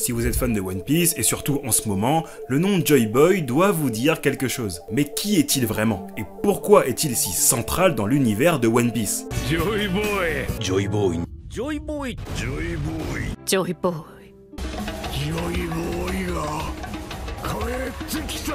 Si vous êtes fan de One Piece, et surtout en ce moment, le nom Joy Boy doit vous dire quelque chose. Mais qui est-il vraiment? Et pourquoi est-il si central dans l'univers de One Piece? Joy Boy. Joy Boy. Joy Boy. Joy Boy. Joy Boy. Joy Boyが帰ってきた。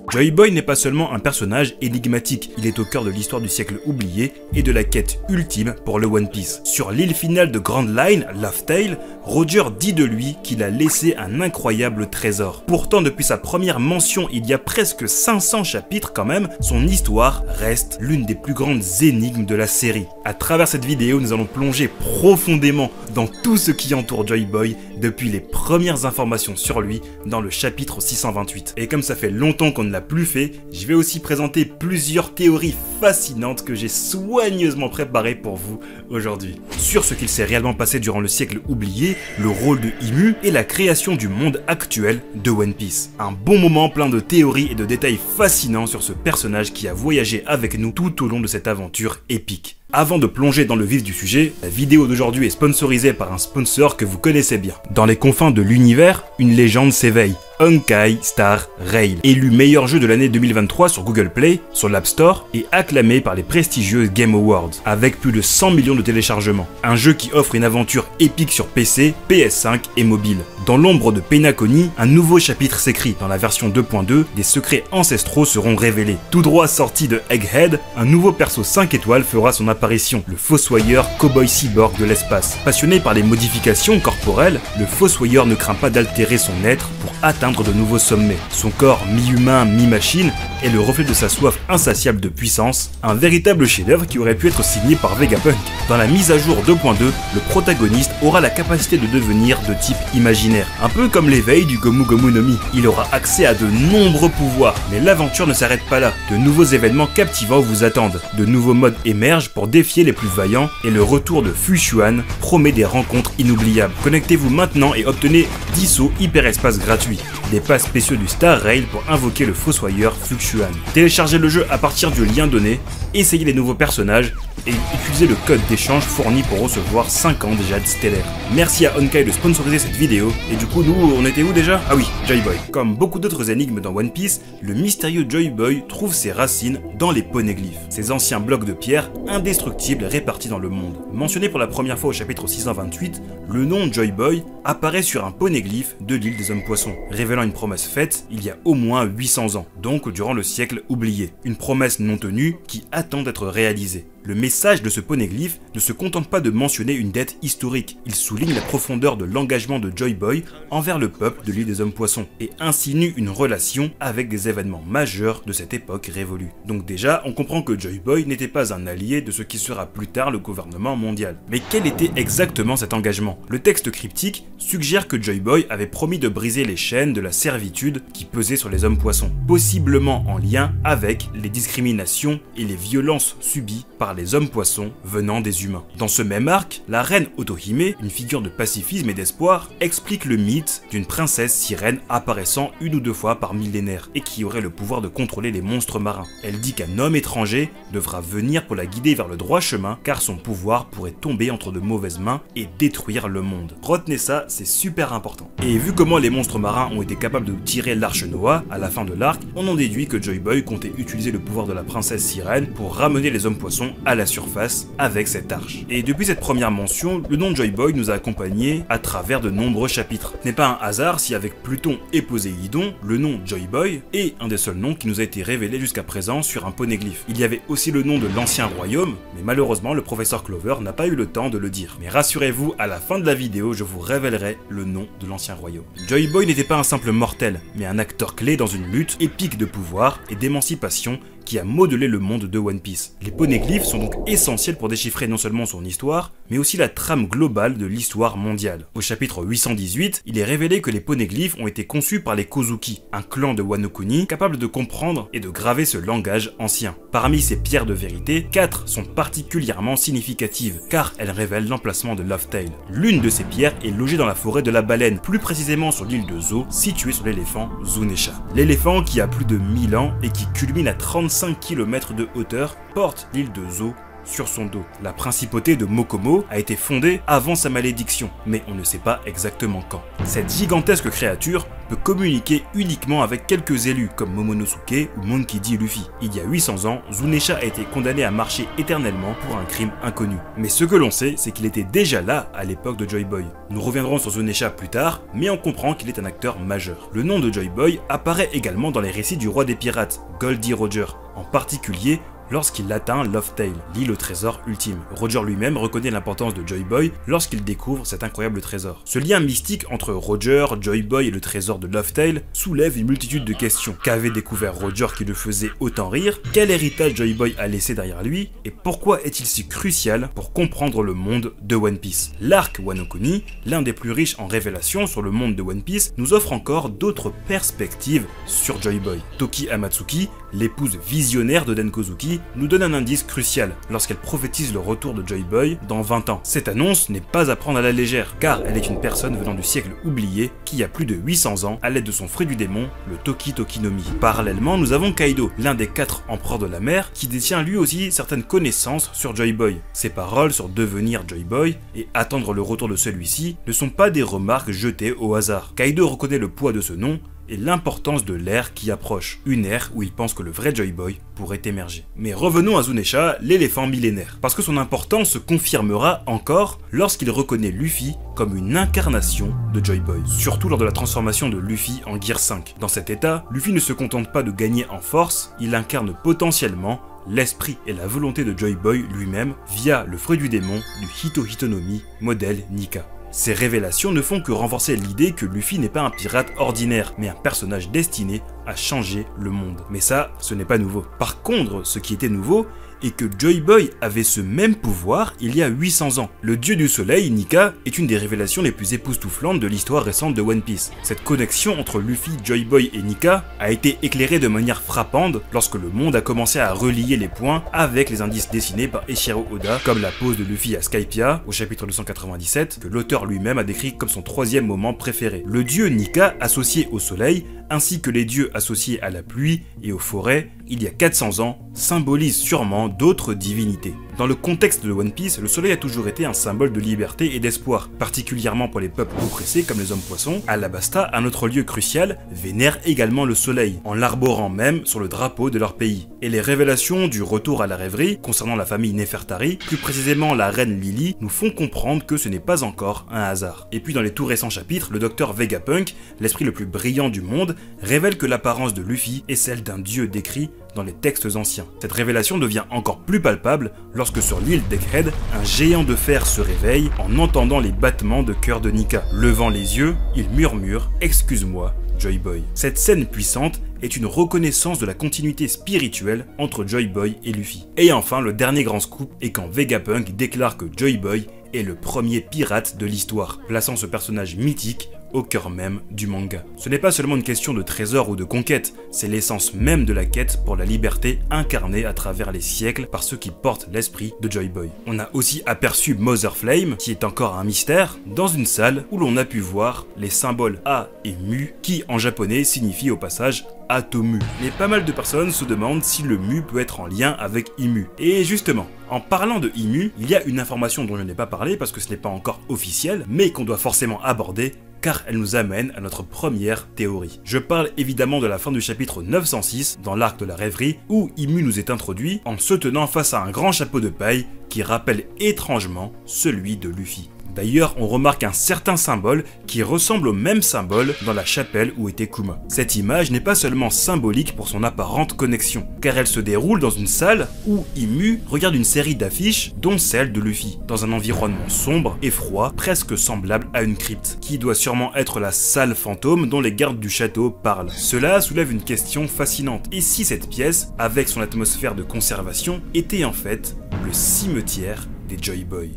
Joy Boy n'est pas seulement un personnage énigmatique, il est au cœur de l'histoire du siècle oublié et de la quête ultime pour le One Piece. Sur l'île finale de Grand Line, Laugh Tale, Roger dit de lui qu'il a laissé un incroyable trésor. Pourtant, depuis sa première mention il y a presque 500 chapitres quand même, son histoire reste l'une des plus grandes énigmes de la série. À travers cette vidéo, nous allons plonger profondément dans tout ce qui entoure Joy Boy depuis les premières informations sur lui dans le chapitre 628. Et comme ça fait longtemps qu'on ne l'a plus fait, je vais aussi présenter plusieurs théories fascinantes que j'ai soigneusement préparées pour vous aujourd'hui. Sur ce qu'il s'est réellement passé durant le siècle oublié, le rôle de Imu et la création du monde actuel de One Piece. Un bon moment plein de théories et de détails fascinants sur ce personnage qui a voyagé avec nous tout au long de cette aventure épique. Avant de plonger dans le vif du sujet, la vidéo d'aujourd'hui est sponsorisée par un sponsor que vous connaissez bien. Dans les confins de l'univers, une légende s'éveille. Honkai Star Rail, élu meilleur jeu de l'année 2023 sur Google Play, sur l'App Store et acclamé par les prestigieux Game Awards, avec plus de 100 millions de téléchargements. Un jeu qui offre une aventure épique sur PC, PS5 et mobile. Dans l'ombre de Penacony, un nouveau chapitre s'écrit. Dans la version 2.2, des secrets ancestraux seront révélés. Tout droit sorti de Egghead, un nouveau perso 5 étoiles fera son apparition, le Fossoyeur Cowboy Cyborg de l'espace. Passionné par les modifications corporelles, le Fossoyeur ne craint pas d'altérer son être pour atteindre de nouveaux sommets. Son corps mi-humain, mi-machine est le reflet de sa soif insatiable de puissance, un véritable chef-d'œuvre qui aurait pu être signé par Vegapunk. Dans la mise à jour 2.2, le protagoniste aura la capacité de devenir de type imaginaire, un peu comme l'éveil du Gomu Gomu no Mi. Il aura accès à de nombreux pouvoirs, mais l'aventure ne s'arrête pas là. De nouveaux événements captivants vous attendent, de nouveaux modes émergent pour défier les plus vaillants, et le retour de Fuxuan promet des rencontres inoubliables. Connectez-vous maintenant et obtenez 10 sauts hyperespace gratuits. Des pas spéciaux du Star Rail pour invoquer le Fossoyeur Fuxuan. Téléchargez le jeu à partir du lien donné, essayez les nouveaux personnages et utilisez le code d'échange fourni pour recevoir 50 jades stellaires. Merci à Honkai de sponsoriser cette vidéo, et du coup nous, on était où déjà? Ah oui, Joy Boy. Comme beaucoup d'autres énigmes dans One Piece, le mystérieux Joy Boy trouve ses racines dans les poneglyphes, ces anciens blocs de pierre indestructibles répartis dans le monde. Mentionné pour la première fois au chapitre 628, le nom Joy Boy apparaît sur un poneglyphe de l'île des hommes poissons, révélant une promesse faite il y a au moins 800 ans, donc durant le siècle oublié. Une promesse non tenue qui attend d'être réalisée. Le message de ce poneglyphe ne se contente pas de mentionner une dette historique, il souligne la profondeur de l'engagement de Joy Boy envers le peuple de l'île des hommes poissons et insinue une relation avec des événements majeurs de cette époque révolue. Donc déjà, on comprend que Joy Boy n'était pas un allié de ce qui sera plus tard le gouvernement mondial. Mais quel était exactement cet engagement? Le texte cryptique suggère que Joy Boy avait promis de briser les chaînes de la servitude qui pesaient sur les hommes poissons, possiblement en lien avec les discriminations et les violences subies par les hommes poissons venant des humains. Dans ce même arc, la reine Otohime, une figure de pacifisme et d'espoir, explique le mythe d'une princesse sirène apparaissant une ou deux fois par millénaire et qui aurait le pouvoir de contrôler les monstres marins. Elle dit qu'un homme étranger devra venir pour la guider vers le droit chemin car son pouvoir pourrait tomber entre de mauvaises mains et détruire le monde. Retenez ça, c'est super important. Et vu comment les monstres marins ont été capables de tirer l'arche Noah à la fin de l'arc, on en déduit que Joy Boy comptait utiliser le pouvoir de la princesse sirène pour ramener les hommes poissons à la surface avec cette arche. Et depuis cette première mention, le nom de Joy Boy nous a accompagnés à travers de nombreux chapitres. Ce n'est pas un hasard si avec Pluton et Poséidon, le nom Joy Boy est un des seuls noms qui nous a été révélé jusqu'à présent sur un poneglyphe. Il y avait aussi le nom de l'ancien royaume, mais malheureusement le professeur Clover n'a pas eu le temps de le dire. Mais rassurez-vous, à la fin de la vidéo, je vous révélerai le nom de l'ancien royaume. Joy Boy n'était pas un simple mortel, mais un acteur clé dans une lutte épique de pouvoir et d'émancipation qui a modelé le monde de One Piece. Les poneglyphes sont donc essentiels pour déchiffrer non seulement son histoire, mais aussi la trame globale de l'histoire mondiale. Au chapitre 818, il est révélé que les poneglyphes ont été conçus par les Kozuki, un clan de Wano Kuni capable de comprendre et de graver ce langage ancien. Parmi ces pierres de vérité, 4 sont particulièrement significatives, car elles révèlent l'emplacement de Laugh Tale. L'une de ces pierres est logée dans la forêt de la baleine, plus précisément sur l'île de Zo, située sur l'éléphant Zunesha. L'éléphant qui a plus de 1000 ans et qui culmine à 35 km de hauteur porte l'île de Zo sur son dos. La principauté de Mokomo a été fondée avant sa malédiction, mais on ne sait pas exactement quand. Cette gigantesque créature peut communiquer uniquement avec quelques élus comme Momonosuke ou Monkey D. Luffy. Il y a 800 ans, Zunisha a été condamné à marcher éternellement pour un crime inconnu. Mais ce que l'on sait, c'est qu'il était déjà là à l'époque de Joy Boy. Nous reviendrons sur Zunisha plus tard, mais on comprend qu'il est un acteur majeur. Le nom de Joy Boy apparaît également dans les récits du roi des pirates, Goldie Roger, en particulier lorsqu'il atteint Love Tale, l'île au trésor ultime. Roger lui-même reconnaît l'importance de Joy Boy lorsqu'il découvre cet incroyable trésor. Ce lien mystique entre Roger, Joy Boy et le trésor de Love Tale soulève une multitude de questions. Qu'avait découvert Roger qui le faisait autant rire? Quel héritage Joy Boy a laissé derrière lui? Et pourquoi est-il si crucial pour comprendre le monde de One Piece? L'arc Wano Kuni, l'un des plus riches en révélations sur le monde de One Piece, nous offre encore d'autres perspectives sur Joy Boy. Toki Amatsuki, l'épouse visionnaire de Denkozuki, nous donne un indice crucial lorsqu'elle prophétise le retour de Joy Boy dans 20 ans. Cette annonce n'est pas à prendre à la légère, car elle est une personne venant du siècle oublié qui, il y a plus de 800 ans, à l'aide de son fruit du démon, le Toki Toki no Mi. Parallèlement, nous avons Kaido, l'un des 4 empereurs de la mer, qui détient lui aussi certaines connaissances sur Joy Boy. Ses paroles sur devenir Joy Boy et attendre le retour de celui-ci ne sont pas des remarques jetées au hasard. Kaido reconnaît le poids de ce nom et l'importance de l'ère qui approche, une ère où il pense que le vrai Joy Boy pourrait émerger. Mais revenons à Zunisha, l'éléphant millénaire, parce que son importance se confirmera encore lorsqu'il reconnaît Luffy comme une incarnation de Joy Boy, surtout lors de la transformation de Luffy en Gear 5. Dans cet état, Luffy ne se contente pas de gagner en force, il incarne potentiellement l'esprit et la volonté de Joy Boy lui-même via le fruit du démon du Hito Hitonomi, modèle Nika. Ces révélations ne font que renforcer l'idée que Luffy n'est pas un pirate ordinaire, mais un personnage destiné à changer le monde. Mais ça, ce n'est pas nouveau. Par contre, ce qui était nouveau est que Joy Boy avait ce même pouvoir il y a 800 ans. Le dieu du soleil, Nika, est une des révélations les plus époustouflantes de l'histoire récente de One Piece. Cette connexion entre Luffy, Joy Boy et Nika a été éclairée de manière frappante lorsque le monde a commencé à relier les points avec les indices dessinés par Eiichiro Oda, comme la pose de Luffy à Skypiea au chapitre 297, que l'auteur lui-même a décrit comme son 3e moment préféré. Le dieu Nika associé au soleil, ainsi que les dieux associés à la pluie et aux forêts, il y a 400 ans, symbolisent sûrement d'autres divinités. Dans le contexte de One Piece, le soleil a toujours été un symbole de liberté et d'espoir, particulièrement pour les peuples oppressés comme les hommes poissons. Alabasta, un autre lieu crucial, vénère également le soleil, en l'arborant même sur le drapeau de leur pays. Et les révélations du retour à la rêverie, concernant la famille Nefertari, plus précisément la reine Lily, nous font comprendre que ce n'est pas encore un hasard. Et puis dans les tout récents chapitres, le docteur Vegapunk, l'esprit le plus brillant du monde, révèle que l'apparence de Luffy est celle d'un dieu décrit dans les textes anciens. Cette révélation devient encore plus palpable lorsque sur l'île d'Egghead, un géant de fer se réveille en entendant les battements de cœur de Nika. Levant les yeux, il murmure « Excuse-moi, Joy Boy ». Cette scène puissante est une reconnaissance de la continuité spirituelle entre Joy Boy et Luffy. Et enfin, le dernier grand scoop est quand Vegapunk déclare que Joy Boy est le premier pirate de l'histoire, plaçant ce personnage mythique au cœur même du manga. Ce n'est pas seulement une question de trésor ou de conquête, c'est l'essence même de la quête pour la liberté incarnée à travers les siècles par ceux qui portent l'esprit de Joy Boy. On a aussi aperçu Mother Flame, qui est encore un mystère, dans une salle où l'on a pu voir les symboles A et Mu, qui en japonais signifient au passage Atomu. Mais pas mal de personnes se demandent si le Mu peut être en lien avec Imu. Et justement, en parlant de Imu, il y a une information dont je n'ai pas parlé parce que ce n'est pas encore officiel, mais qu'on doit forcément aborder, car elle nous amène à notre première théorie. Je parle évidemment de la fin du chapitre 906, dans l'arc de la rêverie, où Imu nous est introduit en se tenant face à un grand chapeau de paille qui rappelle étrangement celui de Luffy. D'ailleurs, on remarque un certain symbole qui ressemble au même symbole dans la chapelle où était Kuma. Cette image n'est pas seulement symbolique pour son apparente connexion, car elle se déroule dans une salle où Imu regarde une série d'affiches, dont celle de Luffy, dans un environnement sombre et froid, presque semblable à une crypte, qui doit sûrement être la salle fantôme dont les gardes du château parlent. Cela soulève une question fascinante. Et si cette pièce, avec son atmosphère de conservation, était en fait le cimetière des Joy Boy ?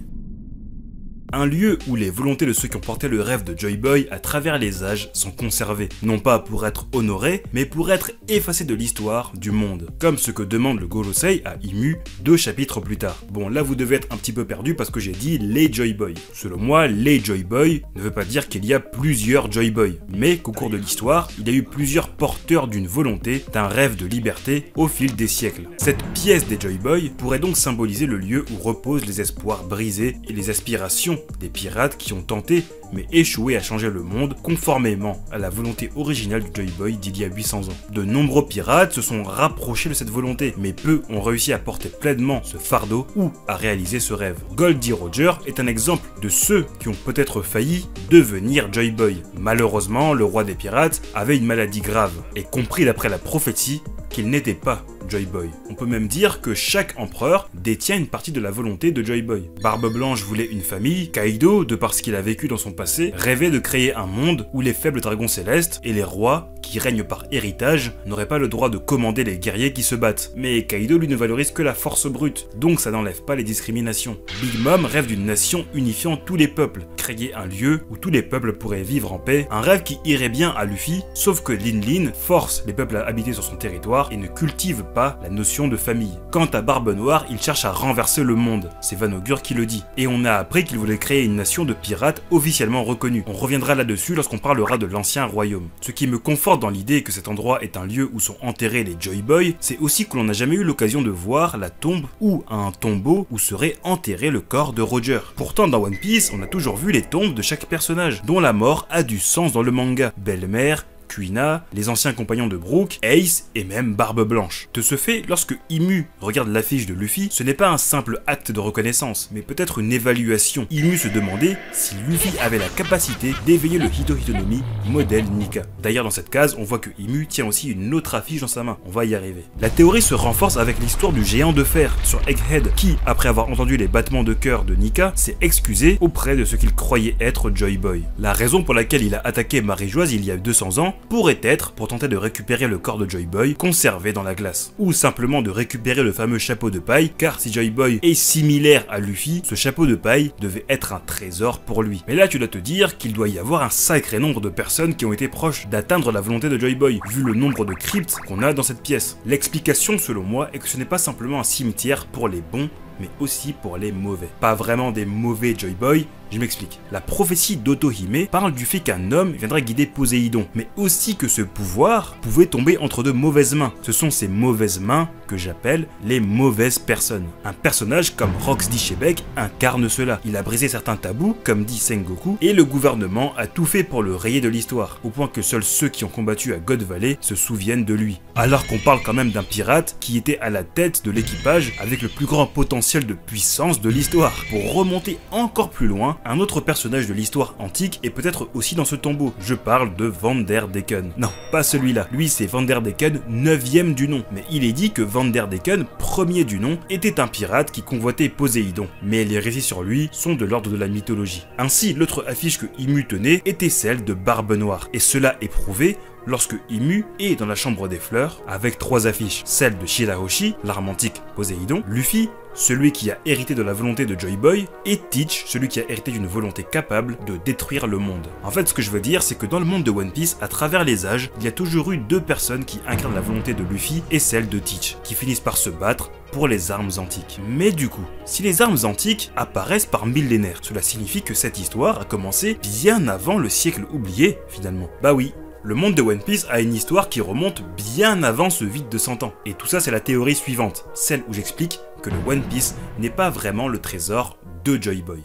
un lieu où les volontés de ceux qui ont porté le rêve de Joy Boy à travers les âges sont conservées, non pas pour être honorés, mais pour être effacés de l'histoire du monde, comme ce que demande le Gorosei à Imu 2 chapitres plus tard. Bon, là vous devez être un petit peu perdu parce que j'ai dit les Joy Boy. Selon moi, les Joy Boy ne veut pas dire qu'il y a plusieurs Joy Boy, mais qu'au cours de l'histoire, il y a eu plusieurs porteurs d'une volonté, d'un rêve de liberté au fil des siècles. Cette pièce des Joy Boy pourrait donc symboliser le lieu où reposent les espoirs brisés et les aspirations des pirates qui ont tenté mais échoué à changer le monde conformément à la volonté originale du Joy Boy d'il y a 800 ans. De nombreux pirates se sont rapprochés de cette volonté, mais peu ont réussi à porter pleinement ce fardeau ou à réaliser ce rêve. Goldie Roger est un exemple de ceux qui ont peut-être failli devenir Joy Boy. Malheureusement, le roi des pirates avait une maladie grave et compris d'après la prophétie qu'il n'était pas Joy Boy. On peut même dire que chaque empereur détient une partie de la volonté de Joy Boy. Barbe Blanche voulait une famille, Kaido, de par ce qu'il a vécu dans son passé, rêvait de créer un monde où les faibles dragons célestes et les rois, qui règnent par héritage, n'auraient pas le droit de commander les guerriers qui se battent. Mais Kaido lui ne valorise que la force brute, donc ça n'enlève pas les discriminations. Big Mom rêve d'une nation unifiant tous les peuples, créer un lieu où tous les peuples pourraient vivre en paix, un rêve qui irait bien à Luffy, sauf que Lin Lin force les peuples à habiter sur son territoire et ne cultive pas la notion de famille. Quant à Barbe Noire, il cherche à renverser le monde, c'est Van Augur qui le dit, et on a appris qu'il voulait créer une nation de pirates officiellement reconnue. On reviendra là-dessus lorsqu'on parlera de l'ancien royaume. Ce qui me conforte dans l'idée que cet endroit est un lieu où sont enterrés les Joy Boy, c'est aussi que l'on n'a jamais eu l'occasion de voir la tombe ou un tombeau où serait enterré le corps de Roger. Pourtant dans One Piece, on a toujours vu les tombes de chaque personnage, dont la mort a du sens dans le manga. Belle-Mère, Kuina, les anciens compagnons de Brook, Ace et même Barbe Blanche. De ce fait, lorsque Imu regarde l'affiche de Luffy, ce n'est pas un simple acte de reconnaissance, mais peut-être une évaluation. Imu se demandait si Luffy avait la capacité d'éveiller le Hito Hitonomi modèle Nika. D'ailleurs dans cette case, on voit que Imu tient aussi une autre affiche dans sa main. On va y arriver. La théorie se renforce avec l'histoire du géant de fer sur Egghead, qui, après avoir entendu les battements de cœur de Nika, s'est excusé auprès de ce qu'il croyait être Joy Boy. La raison pour laquelle il a attaqué Marie-Joise il y a 200 ans pourrait être pour tenter de récupérer le corps de Joy Boy conservé dans la glace, ou simplement de récupérer le fameux chapeau de paille, car si Joy Boy est similaire à Luffy, ce chapeau de paille devait être un trésor pour lui. Mais là tu dois te dire qu'il doit y avoir un sacré nombre de personnes qui ont été proches d'atteindre la volonté de Joy Boy, vu le nombre de cryptes qu'on a dans cette pièce. L'explication selon moi est que ce n'est pas simplement un cimetière pour les bons, mais aussi pour les mauvais. Pas vraiment des mauvais Joy Boy, je m'explique. La prophétie d'Otohime parle du fait qu'un homme viendra guider Poséidon, mais aussi que ce pouvoir pouvait tomber entre de mauvaises mains. Ce sont ces mauvaises mains que j'appelle les mauvaises personnes. Un personnage comme Rox Shebek incarne cela. Il a brisé certains tabous, comme dit Sengoku, et le gouvernement a tout fait pour le rayer de l'histoire, au point que seuls ceux qui ont combattu à God Valley se souviennent de lui. Alors qu'on parle quand même d'un pirate qui était à la tête de l'équipage avec le plus grand potentiel de puissance de l'histoire. Pour remonter encore plus loin, un autre personnage de l'histoire antique est peut-être aussi dans ce tombeau. Je parle de Vanderdecken. Non, pas celui-là. Lui, c'est Vanderdecken, 9e du nom. Mais il est dit que Vanderdecken, 1er du nom, était un pirate qui convoitait Poséidon. Mais les récits sur lui sont de l'ordre de la mythologie. Ainsi, l'autre affiche que Imu tenait était celle de Barbe Noire. Et cela est prouvé lorsque Imu est dans la chambre des fleurs avec 3 affiches. Celle de Shirahoshi, l'arme antique Poséidon, Luffy, celui qui a hérité de la volonté de Joy Boy, et Teach, celui qui a hérité d'une volonté capable de détruire le monde. En fait, ce que je veux dire, c'est que dans le monde de One Piece, à travers les âges, il y a toujours eu 2 personnes qui incarnent la volonté de Luffy et celle de Teach, qui finissent par se battre pour les armes antiques. Mais du coup, si les armes antiques apparaissent par millénaires, cela signifie que cette histoire a commencé bien avant le siècle oublié, finalement. Bah oui. Le monde de One Piece a une histoire qui remonte bien avant ce vide de 100 ans. Et tout ça, c'est la théorie suivante, celle où j'explique que le One Piece n'est pas vraiment le trésor de Joy Boy.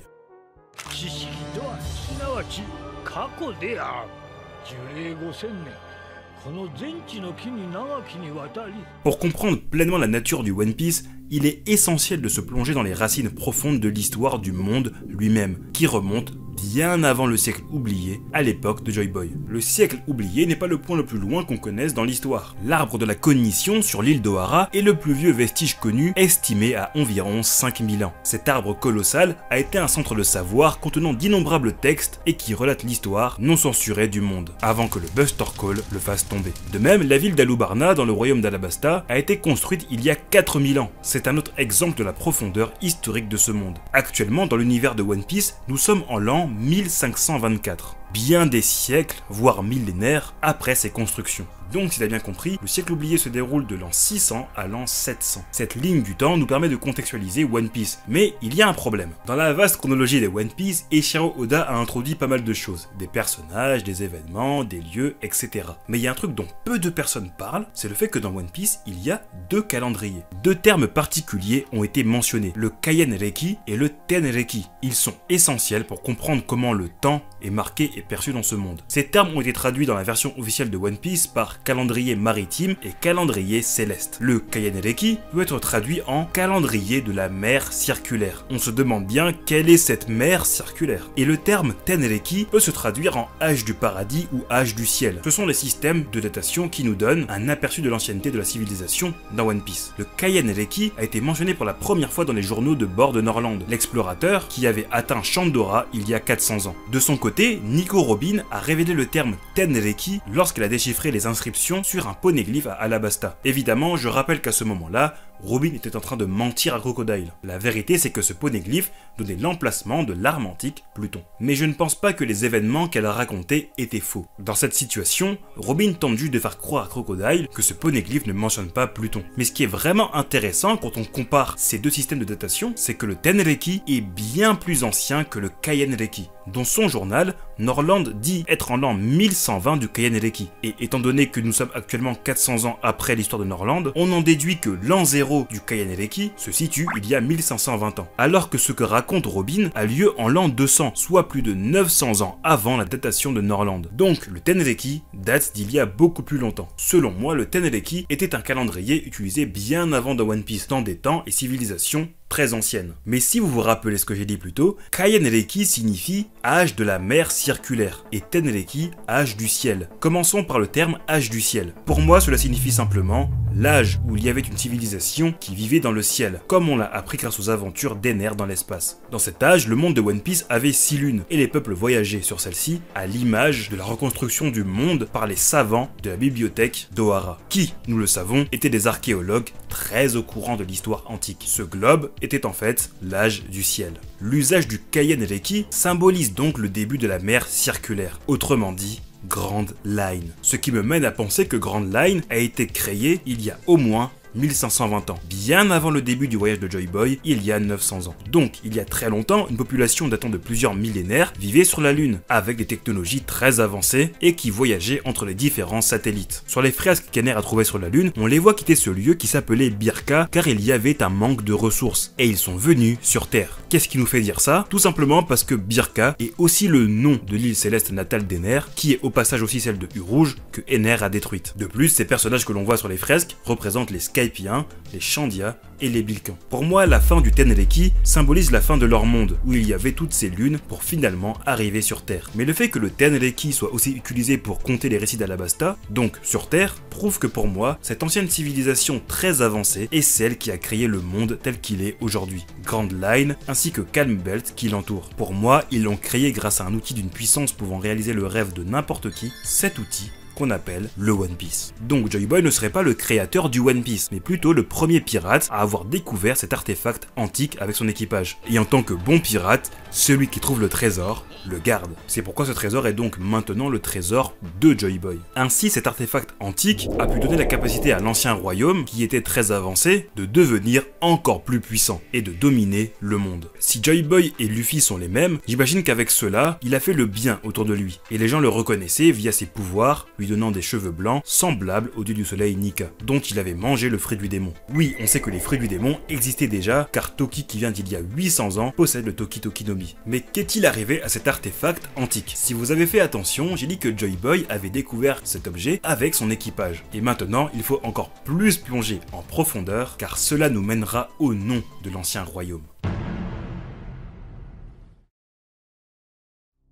Pour comprendre pleinement la nature du One Piece, il est essentiel de se plonger dans les racines profondes de l'histoire du monde lui-même, qui remonte bien avant le siècle oublié, à l'époque de Joy Boy. Le siècle oublié n'est pas le point le plus loin qu'on connaisse dans l'histoire. L'arbre de la cognition sur l'île d'Ohara est le plus vieux vestige connu, estimé à environ 5000 ans. Cet arbre colossal a été un centre de savoir contenant d'innombrables textes et qui relate l'histoire non censurée du monde, avant que le Buster Call le fasse tomber. De même, la ville d'Alubarna, dans le royaume d'Alabasta, a été construite il y a 4000 ans. C'est c'est un autre exemple de la profondeur historique de ce monde. Actuellement, dans l'univers de One Piece, nous sommes en l'an 1524. Bien des siècles, voire millénaires, après ses constructions. Donc, si t'as bien compris, le siècle oublié se déroule de l'an 600 à l'an 700. Cette ligne du temps nous permet de contextualiser One Piece. Mais il y a un problème. Dans la vaste chronologie des One Piece, Eiichiro Oda a introduit pas mal de choses. Des personnages, des événements, des lieux, etc. Mais il y a un truc dont peu de personnes parlent, c'est le fait que dans One Piece, il y a deux calendriers. Deux termes particuliers ont été mentionnés, le Kaien-Reki et le Ten-Reki. Ils sont essentiels pour comprendre comment le temps est marqué et perçu dans ce monde. Ces termes ont été traduits dans la version officielle de One Piece par calendrier maritime et calendrier céleste. Le Kaien-Reki peut être traduit en calendrier de la mer circulaire. On se demande bien quelle est cette mer circulaire. Et le terme Ten-Reki peut se traduire en âge du paradis ou âge du ciel. Ce sont les systèmes de datation qui nous donnent un aperçu de l'ancienneté de la civilisation dans One Piece. Le Kaien-Reki a été mentionné pour la première fois dans les journaux de bord de Norland, l'explorateur qui avait atteint Shandora il y a 400 ans. De son côté, Nico Robin a révélé le terme Ten-Reki lorsqu'elle a déchiffré les inscriptions sur un poneglyphe à Alabasta. Évidemment, je rappelle qu'à ce moment-là, Robin était en train de mentir à Crocodile. La vérité, c'est que ce poneglyphe donnait l'emplacement de l'arme antique Pluton. Mais je ne pense pas que les événements qu'elle a racontés étaient faux. Dans cette situation, Robin tente juste de faire croire à Crocodile que ce poneglyphe ne mentionne pas Pluton. Mais ce qui est vraiment intéressant quand on compare ces deux systèmes de datation, c'est que le Ten-Reki est bien plus ancien que le Kaien-Reki. Dans son journal, Norland dit être en l'an 1120 du Kaien-Reki. Et étant donné que nous sommes actuellement 400 ans après l'histoire de Norland, on en déduit que l'an 0 du Kaien-Reki se situe il y a 1520 ans. Alors que ce que raconte Robin a lieu en l'an 200, soit plus de 900 ans avant la datation de Norland. Donc le Ten-Reki date d'il y a beaucoup plus longtemps. Selon moi, le Ten-Reki était un calendrier utilisé bien avant dans One Piece, dans des temps et civilisations très ancienne. Mais si vous vous rappelez ce que j'ai dit plus tôt, Kaien-Reki signifie âge de la mer circulaire et Ten-Reki âge du ciel. Commençons par le terme âge du ciel. Pour moi, cela signifie simplement l'âge où il y avait une civilisation qui vivait dans le ciel, comme on l'a appris grâce aux aventures d'Ener dans l'espace. Dans cet âge, le monde de One Piece avait 6 lunes et les peuples voyageaient sur celle-ci à l'image de la reconstruction du monde par les savants de la bibliothèque d'Ohara, qui, nous le savons, étaient des archéologues très au courant de l'histoire antique. Ce globe était en fait l'âge du ciel. L'usage du Kaien-Reki symbolise donc le début de la mer circulaire, autrement dit Grand Line. Ce qui me mène à penser que Grand Line a été créé il y a au moins 1520 ans, bien avant le début du voyage de Joy Boy, il y a 900 ans. Donc, il y a très longtemps, une population datant de plusieurs millénaires vivait sur la Lune, avec des technologies très avancées et qui voyageait entre les différents satellites. Sur les fresques qu'Ener a trouvées sur la Lune, on les voit quitter ce lieu qui s'appelait Birka car il y avait un manque de ressources, et ils sont venus sur Terre. Qu'est-ce qui nous fait dire ça? Tout simplement parce que Birka est aussi le nom de l'île céleste natale d'Ener, qui est au passage aussi celle de U-Rouge que Ener a détruite. De plus, ces personnages que l'on voit sur les fresques représentent les Skypiens, les Shandia et les Bilkans. Pour moi, la fin du Ten-Reki symbolise la fin de leur monde, où il y avait toutes ces lunes pour finalement arriver sur Terre. Mais le fait que le Ten-Reki soit aussi utilisé pour compter les récits d'Alabasta, donc sur Terre, prouve que pour moi, cette ancienne civilisation très avancée est celle qui a créé le monde tel qu'il est aujourd'hui. Grand Line, ainsi que Calm Belt qui l'entoure. Pour moi, ils l'ont créé grâce à un outil d'une puissance pouvant réaliser le rêve de n'importe qui. Cet outil qu'on appelle le One Piece. Donc Joy Boy ne serait pas le créateur du One Piece, mais plutôt le premier pirate à avoir découvert cet artefact antique avec son équipage. Et en tant que bon pirate, celui qui trouve le trésor le garde. C'est pourquoi ce trésor est donc maintenant le trésor de Joy Boy. Ainsi, cet artefact antique a pu donner la capacité à l'ancien royaume, qui était très avancé, de devenir encore plus puissant et de dominer le monde. Si Joy Boy et Luffy sont les mêmes, j'imagine qu'avec cela, il a fait le bien autour de lui, et les gens le reconnaissaient via ses pouvoirs, lui donnant des cheveux blancs semblables au dieu du soleil Nika, dont il avait mangé le fruit du démon. Oui, on sait que les fruits du démon existaient déjà, car Toki, qui vient d'il y a 800 ans, possède le Toki Toki no Mi. Mais qu'est-il arrivé à cet artefact antique? Si vous avez fait attention, j'ai dit que Joy Boy avait découvert cet objet avec son équipage. Et maintenant, il faut encore plus plonger en profondeur, car cela nous mènera au nom de l'ancien royaume.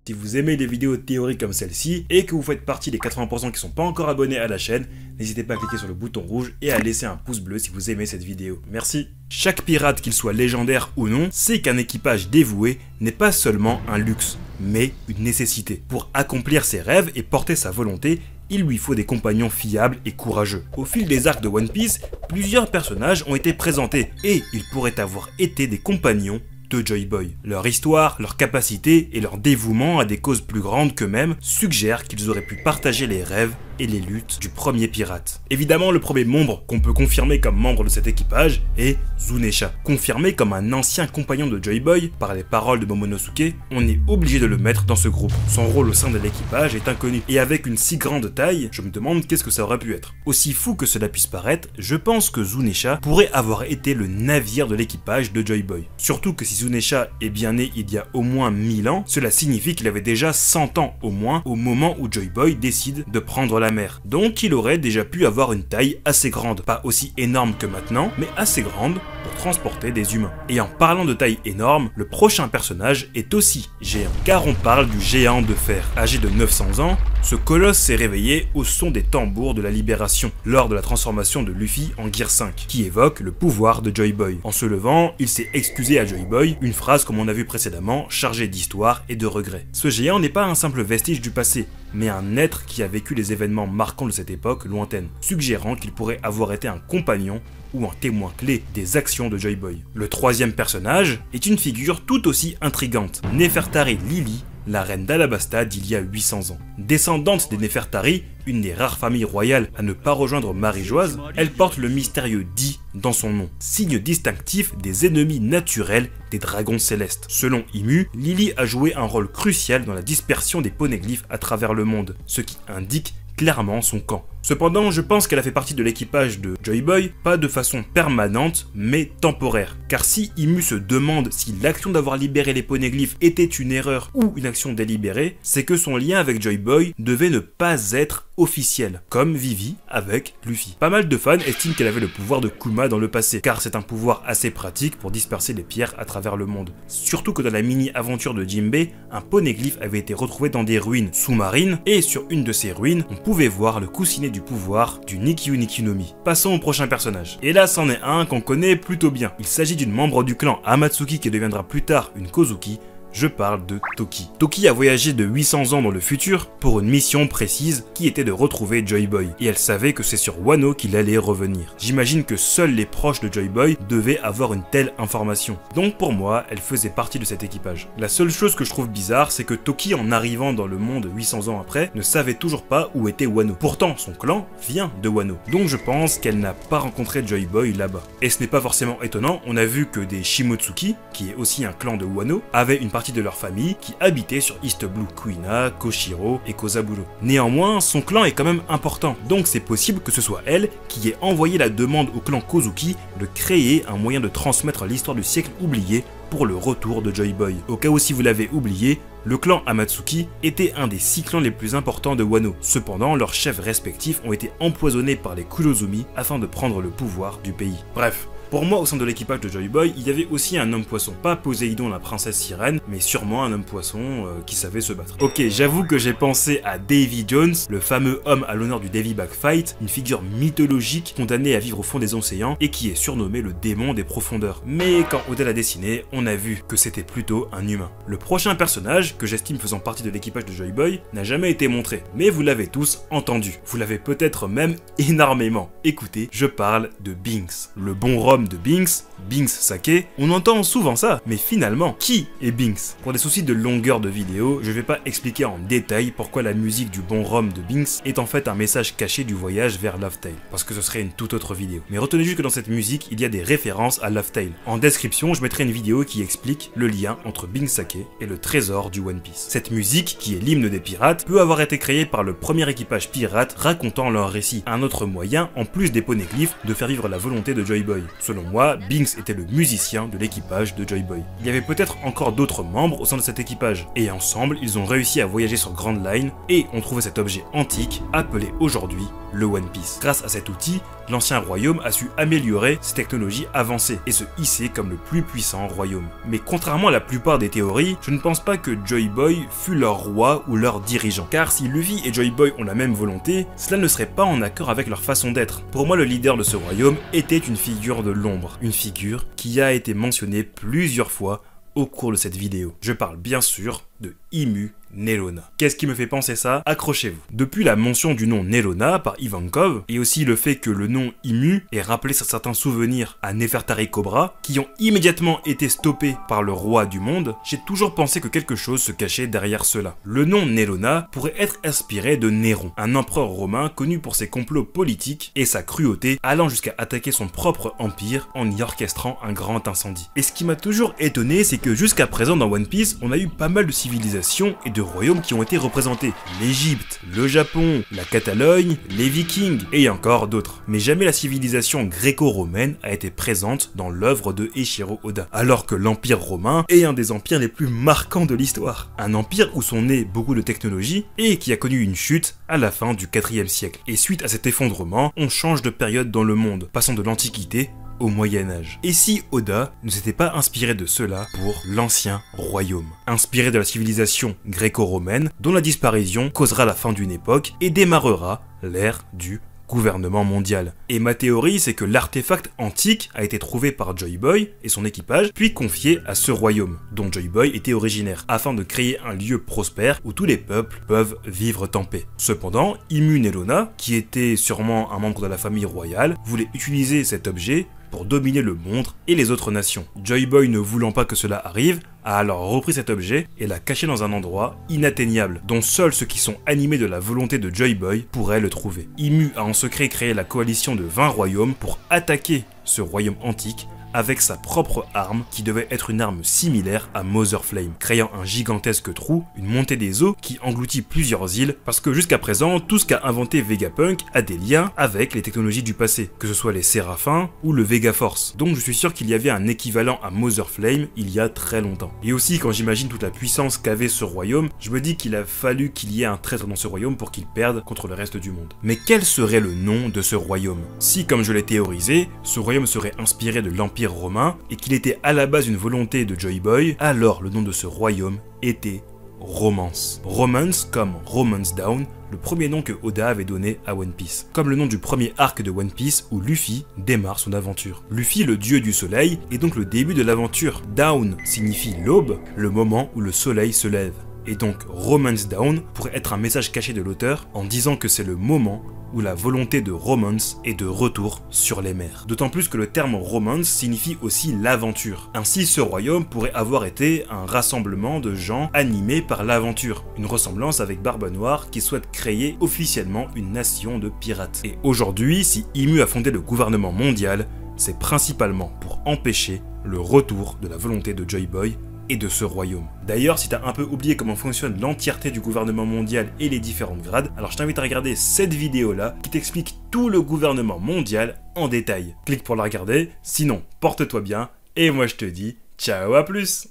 Si vous aimez les vidéos théoriques comme celle-ci et que vous faites partie des 80% qui sont pas encore abonnés à la chaîne, n'hésitez pas à cliquer sur le bouton rouge et à laisser un pouce bleu si vous aimez cette vidéo. Merci. Chaque pirate, qu'il soit légendaire ou non, sait qu'un équipage dévoué n'est pas seulement un luxe, mais une nécessité. Pour accomplir ses rêves et porter sa volonté, il lui faut des compagnons fiables et courageux. Au fil des arcs de One Piece, plusieurs personnages ont été présentés et ils pourraient avoir été des compagnons de Joy Boy. Leur histoire, leur capacité et leur dévouement à des causes plus grandes qu'eux-mêmes suggèrent qu'ils auraient pu partager les rêves et les luttes du premier pirate. Évidemment, le premier membre qu'on peut confirmer comme membre de cet équipage est Zunesha. Confirmé comme un ancien compagnon de Joy Boy par les paroles de Momonosuke, on est obligé de le mettre dans ce groupe. Son rôle au sein de l'équipage est inconnu, et avec une si grande taille, je me demande qu'est-ce que ça aurait pu être. Aussi fou que cela puisse paraître, je pense que Zunesha pourrait avoir été le navire de l'équipage de Joy Boy. Surtout que si Zunesha est bien né il y a au moins 1000 ans, cela signifie qu'il avait déjà 100 ans au moins au moment où Joy Boy décide de prendre la mer. Donc il aurait déjà pu avoir une taille assez grande, pas aussi énorme que maintenant, mais assez grande pour transporter des humains. Et en parlant de taille énorme, le prochain personnage est aussi géant, car on parle du géant de fer. Âgé de 900 ans, ce colosse s'est réveillé au son des tambours de la libération, lors de la transformation de Luffy en Gear 5, qui évoque le pouvoir de Joy Boy. En se levant, il s'est excusé à Joy Boy, une phrase comme on a vu précédemment, chargée d'histoire et de regrets. Ce géant n'est pas un simple vestige du passé, mais un être qui a vécu les événements marquants de cette époque lointaine, suggérant qu'il pourrait avoir été un compagnon ou un témoin clé des actions de Joy Boy. Le troisième personnage est une figure tout aussi intrigante, Nefertari Lily, la reine d'Alabasta d'il y a 800 ans. Descendante des Nefertari, une des rares familles royales à ne pas rejoindre Marie-Joise, elle porte le mystérieux Di dans son nom, signe distinctif des ennemis naturels des dragons célestes. Selon Imu, Lily a joué un rôle crucial dans la dispersion des poneglyphes à travers le monde, ce qui indique clairement son camp. Cependant, je pense qu'elle a fait partie de l'équipage de Joy Boy, pas de façon permanente, mais temporaire. Car si Imu se demande si l'action d'avoir libéré les poneglyphes était une erreur ou une action délibérée, c'est que son lien avec Joy Boy devait ne pas être officiel, comme Vivi avec Luffy. Pas mal de fans estiment qu'elle avait le pouvoir de Kuma dans le passé, car c'est un pouvoir assez pratique pour disperser les pierres à travers le monde. Surtout que dans la mini-aventure de Jinbei, un poneglyphe avait été retrouvé dans des ruines sous-marines, et sur une de ces ruines, on pouvait voir le coussinet du pouvoir du Nikyu Nikinomi. Passons au prochain personnage. Et là, c'en est un qu'on connaît plutôt bien. Il s'agit d'une membre du clan Amatsuki qui deviendra plus tard une Kozuki. Je parle de Toki. Toki a voyagé de 800 ans dans le futur pour une mission précise qui était de retrouver Joy Boy. Et elle savait que c'est sur Wano qu'il allait revenir. J'imagine que seuls les proches de Joy Boy devaient avoir une telle information. Donc pour moi, elle faisait partie de cet équipage. La seule chose que je trouve bizarre, c'est que Toki, en arrivant dans le monde 800 ans après, ne savait toujours pas où était Wano. Pourtant, son clan vient de Wano. Donc je pense qu'elle n'a pas rencontré Joy Boy là-bas. Et ce n'est pas forcément étonnant, on a vu que des Shimotsuki, qui est aussi un clan de Wano, avaient une partie de leur famille qui habitait sur East Blue, Kuina, Koshiro et Kozaburo. Néanmoins, son clan est quand même important, donc c'est possible que ce soit elle qui ait envoyé la demande au clan Kozuki de créer un moyen de transmettre l'histoire du siècle oublié pour le retour de Joy Boy. Au cas où si vous l'avez oublié, le clan Amatsuki était un des 6 clans les plus importants de Wano. Cependant, leurs chefs respectifs ont été empoisonnés par les Kurozumi afin de prendre le pouvoir du pays. Bref. Pour moi, au sein de l'équipage de Joy Boy, il y avait aussi un homme poisson. Pas Poséidon, la princesse sirène, mais sûrement un homme poisson qui savait se battre. Ok, j'avoue que j'ai pensé à Davy Jones, le fameux homme à l'honneur du Davy Back Fight, une figure mythologique condamnée à vivre au fond des océans et qui est surnommé le démon des profondeurs. Mais quand Oda l'a dessiné, on a vu que c'était plutôt un humain. Le prochain personnage, que j'estime faisant partie de l'équipage de Joy Boy, n'a jamais été montré, mais vous l'avez tous entendu. Vous l'avez peut-être même énormément écouté, je parle de Binks, le bon rhum de Binks, Binks Sake, on entend souvent ça, mais finalement, qui est Binks? Pour des soucis de longueur de vidéo, je vais pas expliquer en détail pourquoi la musique du bon rhum de Binks est en fait un message caché du voyage vers Laugh Tale, parce que ce serait une toute autre vidéo. Mais retenez juste que dans cette musique, il y a des références à Laugh Tale. En description, je mettrai une vidéo qui explique le lien entre Binks Sake et le trésor du One Piece. Cette musique, qui est l'hymne des pirates, peut avoir été créée par le premier équipage pirate racontant leur récit. Un autre moyen, en plus des poneglyphes, de faire vivre la volonté de Joy Boy. Selon moi, Binks était le musicien de l'équipage de Joy Boy. Il y avait peut-être encore d'autres membres au sein de cet équipage, et ensemble, ils ont réussi à voyager sur Grand Line, et ont trouvé cet objet antique, appelé aujourd'hui le One Piece. Grâce à cet outil, l'ancien royaume a su améliorer ses technologies avancées, et se hisser comme le plus puissant royaume. Mais contrairement à la plupart des théories, je ne pense pas que Joy Boy fut leur roi ou leur dirigeant. Car si Luffy et Joy Boy ont la même volonté, cela ne serait pas en accord avec leur façon d'être. Pour moi, le leader de ce royaume était une figure de l'ombre, une figure qui a été mentionnée plusieurs fois au cours de cette vidéo. Je parle bien sûr de Imu Nelona. Qu'est-ce qui me fait penser ça? Accrochez-vous. Depuis la mention du nom Nelona par Ivankov, et aussi le fait que le nom Imu ait rappelé certains souvenirs à Nefertari Cobra, qui ont immédiatement été stoppés par le roi du monde, j'ai toujours pensé que quelque chose se cachait derrière cela. Le nom Nelona pourrait être inspiré de Néron, un empereur romain connu pour ses complots politiques et sa cruauté, allant jusqu'à attaquer son propre empire en y orchestrant un grand incendie. Et ce qui m'a toujours étonné, c'est que jusqu'à présent dans One Piece, on a eu pas mal de civilisations et de royaumes qui ont été représentés. L'Égypte, le Japon, la Catalogne, les Vikings et encore d'autres. Mais jamais la civilisation gréco-romaine a été présente dans l'œuvre de Eiichiro Oda. Alors que l'Empire romain est un des empires les plus marquants de l'histoire. Un empire où sont nées beaucoup de technologies et qui a connu une chute à la fin du 4e siècle. Et suite à cet effondrement, on change de période dans le monde, passant de l'Antiquité au Moyen-Âge. Et si Oda ne s'était pas inspiré de cela pour l'ancien royaume, inspiré de la civilisation gréco-romaine dont la disparition causera la fin d'une époque et démarrera l'ère du gouvernement mondial. Et ma théorie, c'est que l'artefact antique a été trouvé par Joy Boy et son équipage, puis confié à ce royaume, dont Joy Boy était originaire, afin de créer un lieu prospère où tous les peuples peuvent vivre en paix. Cependant, Imu Nelona, qui était sûrement un membre de la famille royale, voulait utiliser cet objet pour dominer le monde et les autres nations. Joy Boy, ne voulant pas que cela arrive, a alors repris cet objet et l'a caché dans un endroit inatteignable, dont seuls ceux qui sont animés de la volonté de Joy Boy pourraient le trouver. Imu a en secret créé la coalition de 20 royaumes pour attaquer ce royaume antique avec sa propre arme qui devait être une arme similaire à Mother Flame, créant un gigantesque trou, une montée des eaux qui engloutit plusieurs îles, parce que jusqu'à présent, tout ce qu'a inventé Vegapunk a des liens avec les technologies du passé, que ce soit les Séraphins ou le Vega Force. Donc je suis sûr qu'il y avait un équivalent à Mother Flame il y a très longtemps. Et aussi, quand j'imagine toute la puissance qu'avait ce royaume, je me dis qu'il a fallu qu'il y ait un traître dans ce royaume pour qu'il perde contre le reste du monde. Mais quel serait le nom de ce royaume? Si, comme je l'ai théorisé, ce royaume serait inspiré de l'Empire romain et qu'il était à la base une volonté de Joy Boy, alors le nom de ce royaume était Romance. Romance comme Romance Down, le premier nom que Oda avait donné à One Piece. Comme le nom du premier arc de One Piece où Luffy démarre son aventure. Luffy, le dieu du soleil, est donc le début de l'aventure. Down signifie l'aube, le moment où le soleil se lève. Et donc Romance Down pourrait être un message caché de l'auteur en disant que c'est le moment où la volonté de romance est de retour sur les mers. D'autant plus que le terme romance signifie aussi l'aventure. Ainsi, ce royaume pourrait avoir été un rassemblement de gens animés par l'aventure, une ressemblance avec Barbe Noire qui souhaite créer officiellement une nation de pirates. Et aujourd'hui, si Imu a fondé le gouvernement mondial, c'est principalement pour empêcher le retour de la volonté de Joy Boy et de ce royaume. D'ailleurs, si t'as un peu oublié comment fonctionne l'entièreté du gouvernement mondial et les différentes grades, alors je t'invite à regarder cette vidéo-là qui t'explique tout le gouvernement mondial en détail. Clique pour la regarder, sinon porte-toi bien, et moi je te dis ciao, à plus.